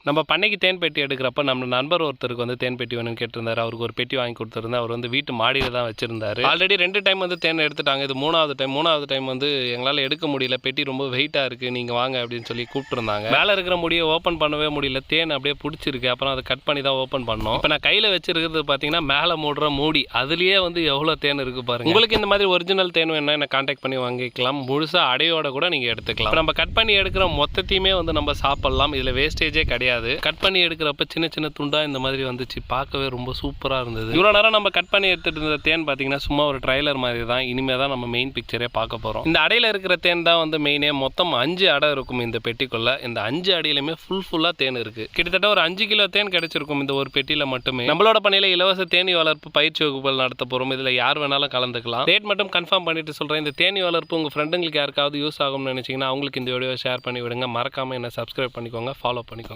நம்ம பண்ணைக்கு தேன் பெட்டி எடுக்கிறப்ப நம்ம நண்பர் ஒருத்தருக்கு வந்து தேன் பெட்டி வேணும்னு கேட்டிருந்தாரு. அவருக்கு ஒரு பெட்டி வாங்கி கொடுத்துருந்தேன். அவர் வந்து வீட்டு மாடியில் தான் வச்சிருந்தாரு. ஆல்ரெடி 2 டைம் வந்து தேன் எடுத்துட்டாங்க. இது மூணாவது டைம் வந்து எங்களால் எடுக்க முடியல, பெட்டி ரொம்ப வெயிட்டாக இருக்குது, நீங்கள் வாங்க அப்படின்னு சொல்லி கூப்பிட்டுருந்தாங்க. மேலே இருக்கிற முடியை ஓப்பன் பண்ணவே முடியல, தேன் அப்படியே பிடிச்சிருக்கு. அப்புறம் அதை கட் பண்ணி தான் ஓப்பன் பண்ணோம். இப்போ நான் கையில் வச்சிருக்கிறது பார்த்தீங்கன்னா மேலே மூடுற மூடி, அதுலேயே வந்து எவ்வளோ தேன் இருக்குது பாருங்க. உங்களுக்கு இந்த மாதிரி ஒரிஜினல் தேன் வேணும்னா என்ன கான்டாக்ட் பண்ணி வாங்கிக்கலாம். முழுசாக அடையோட கூட நீங்கள் எடுத்துக்கலாம். நம்ம கட் பண்ணி எடுக்கிற மொத்தத்தையுமே வந்து நம்ம சாப்பிடலாம். இதில் வேஸ்டேஜே கிடையாது. கட் பண்ணி எடுக்கிறப்ப சின்ன சின்ன துண்டா இந்த மாதிரி வந்துச்சு, பார்க்கவே ரொம்ப சூப்பராக இருந்தது. இவ்வளோ நேரம் நம்ம கட் பண்ணி எடுத்துட்டு இருந்த தேன் பார்த்தீங்கன்னா சும்மா ஒரு ட்ரைலர் மாதிரி தான். இனிமேல் தான் நம்ம மெயின் பிக்சரே பார்க்க போகிறோம். இந்த அடையில் இருக்கிற தேன் தான் வந்து மெயினே. மொத்தம் 5 அடை இருக்கும் இந்த பெட்டிக்குள்ள. இந்த 5 அடையிலுமே ஃபுல்லாக தேன் இருக்கு. கிட்டத்தட்ட ஒரு 5 கிலோ தேன் கிடைச்சிருக்கும் இந்த ஒரு பெட்டியில் மட்டுமே. நம்மளோட பண்ணையில இலவச தேனி வளர்ப்பு பயிற்சி வகுப்புகள் நடத்த போகிறோம். இதில் யார் வேணாலும் கலந்துக்கலாம். ரேட் மட்டும் கன்ஃபார்ம் பண்ணிட்டு சொல்கிறேன். இந்த தேனி வளர்ப்பு உங்கள் ஃப்ரெண்டுங்களுக்கு யாருக்காவது யூஸ் ஆகும்னு நினைச்சீங்கன்னா அவங்களுக்கு இந்த வீடியோ ஷேர் பண்ணி விடுங்க. மறக்காம என்ன சப்ஸ்கிரைப் பண்ணிக்கோங்க, ஃபாலோ பண்ணிக்கோங்க.